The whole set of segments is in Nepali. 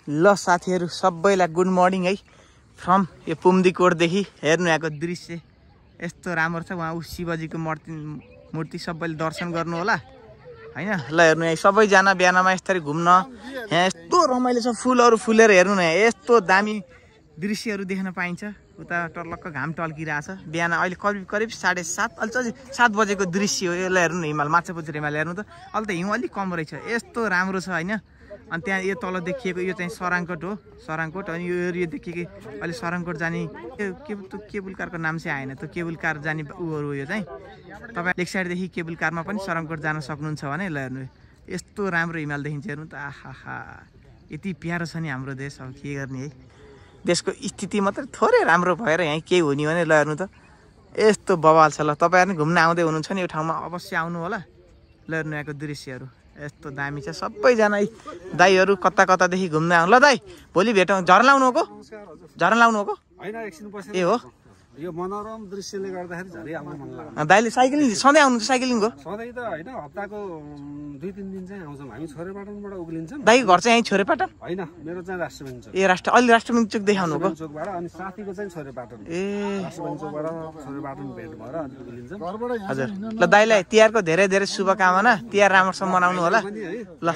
ल साथीहरु सबैलाई गुड मर्निङ है फ्रम यो पुम्दीकोटदेखि हेर्नु आएको दृश्य यस्तो राम्रो छ। वहाँ शिवजीको मूर्ति सबैले दर्शन गर्नु होला हैन। ल हेर्नु यहाँ सबैजना बिहानमा यसरी घुम्न यहाँ यस्तो रमाइलो छ। फुलहरु फुलेर हेर्नु न यस्तो दामी दृश्यहरु देख्न पाइन्छ। उता टल्लक्क घाम टल्किरहेछ। बिहान अहिले करिब 7:30 अलि 7 बजेको दृश्य हो यो। ल हेर्नु न हिमाल माछापुच्छ्रे हिमाल हेर्नु त। अहिले त हिउँ अलि कम रहेछ। यस्तो राम्रो छ हैन। अनि त्यहाँ यो तल देखिएको यो चाहिँ सराङकोट हो। सराङकोट अनि यो देखिएको अहिले सराङकोट जाने केबुल कारको नाम चाहिँ आएन। त्यो केबुल कार जाने उहरू यो चाहिँ तपाईँ लेक साइडदेखि केबुल कारमा पनि सराङकोट जान सक्नुहुन्छ भने। ल हेर्नु यस्तो राम्रो हिमाल देखिन्छ। हेर्नु त आहा यति प्यारो छ नि हाम्रो देश। अब के गर्ने है। देशको स्थिति मात्रै थोरै राम्रो भएर यहाँ केही हुने भने। ल हेर्नु त यस्तो बवाल छ। ल तपाईँहरू नि घुम्न आउँदै हुनुहुन्छ नि यो ठाउँमा अवश्य आउनु होला। ल हेर्नु यहाँको दृश्यहरू यस्तो दामी छ। सबैजना दाइहरू कता कतादेखि घुम्न आउनु। ल दाइ भोलि भेटौँ। झर्ना लाउनु हो झर्ना लाउनु हो हैन एकछिन पछि ए हो। यो मनोरम दृश्यले गर्दाखेरि झरी आउन मन लाग्छ। दाइले साइक्लिङ सधैँ आउनुहुन्छ साइक्लिङ हो? सधैँ त हैन हप्ताको 2-3 दिन चाहिँ आउँछौँ हामी। छोरेपाटनबाट उक्लिन्छौँ। दाइको घर चाहिँ यहीँ छोरेपाटन हैन मेरो चाहिँ राष्ट्रबेन चोक। ए अहिले राष्ट्रबेन चोक देखाउनु हो चोकबाट अनि साथीको चाहिँ छोरेपाटन। ए राष्ट्रबेन चोकबाट छोरेपाटन भेट भएर अनि उक्लिन्छौँ। हजुर ल दाइलाई तिहारको धेरै धेरै शुभकामना। तिहार राम्रोसँग मनाउनु होला। ल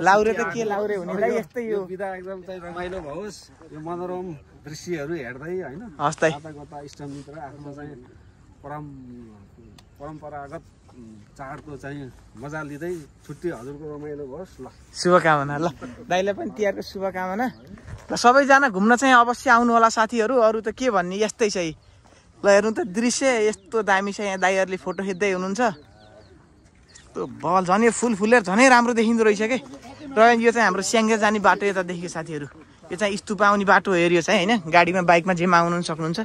लाउरे त के लाउरे हुने दाइ यस्तै यो बिदा एकदम चाहिँ रमाइलो होस्। यो मनोरम दृश्यहरू हेर्दै हैन हस् दाइ कता इष्टमित्र आफ्नो चाहिँ परम्परागत चाडको चाहिँ मजा लिँदै छुट्टी हजुरको रमाइलो होस्। ल शुभकामना। ल दाइलाई पनि तिहारको शुभकामना। ल सबैजना घुम्न चाहिँ अवश्य आउनु होला साथीहरू। अरू त के भन्ने यस्तै छ। ल हेर्नु त दृश्य यस्तो दामी छ। यहाँ दाइहरूले फोटो खिच्दै हुनुहुन्छ। यस्तो बल झन् यो फुल फुलेर झनै राम्रो देखिँदो रहेछ के। र यो चाहिँ हाम्रो स्याङ्गे जाने बाटो यतादेखि साथीहरू। यो चाहिँ स्तुपा आउने बाटो हेऱ्यो चाहिँ हैन। गाडीमा बाइकमा जेमा आउनु सक्नुहुन्छ।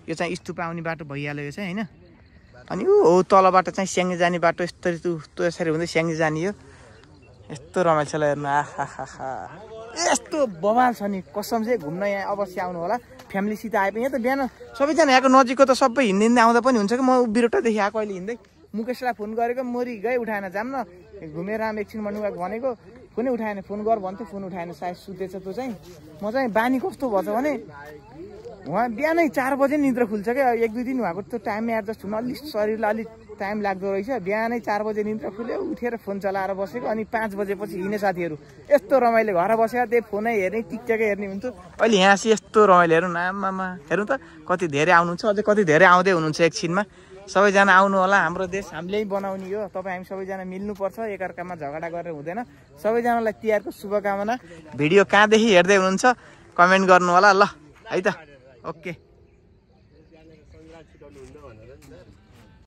यो चाहिँ स्तुपा आउने बाटो भइहाल्यो यो चाहिँ हैन। अनि हो तलबाट चाहिँ स्याङ्गे जाने बाटो यस्तो यसरी हुँदै स्याङ्गे जाने हो। यस्तो रमाइलो छ। ल हेर्नु आहा यस्तो बवाल छ नि कसम चाहिँ। घुम्न यहाँ अवश्य आउनु होला फ्यामिलीसित आए पनि। यहाँ त बिहान सबैजना यहाँको नजिकको त सबै हिँड्दै आउँदा पनि हुन्छ कि। म बिरोटादेखि आएको अहिले हिँड्दै मुकेशलाई फोन गरेको मरि गए उठाएन। जाम न घुमेर आम एकछिन मर्नु भनेको फोनै उठाएन। फोन गर भन्थ्यो फोन उठाएन। सायद सुतेछ त्यो चाहिँ। म चाहिँ बानी कस्तो भएछ भने उहाँ बिहानै 4 बजे निद्रा खुल्छ क्या। 1-2 दिन उहाँको त्यो टाइममा एडजस्ट हुन अलिक शरीरलाई अलिक टाइम लाग्दो रहेछ। बिहानै 4 बजे निद्रा खुल्यो उठेर फोन चलाएर बसेको। अनि 5 बजेपछि हिँडे साथीहरू। यस्तो रमाइलो घर बसेर त्यही फोनै हेर्ने टिकटकै हेर्ने हुन्थ्यो। अहिले यहाँ चाहिँ यस्तो रमाइलो हेर्नु नाममा हेर्नु त कति धेरै आउनुहुन्छ। अझै कति धेरै आउँदै हुनुहुन्छ एकछिनमा। सबैजना आउनु होला। हाम्रो देश हामीले बनाउने हो। तपाईँ हामी सबैजना मिल्नुपर्छ। एकअर्कामा झगडा गरेर हुँदैन। सबैजनालाई तिहारको शुभकामना। भिडियो कहाँदेखि हेर्दै हुनुहुन्छ कमेन्ट गर्नु होला। ल है त ओके।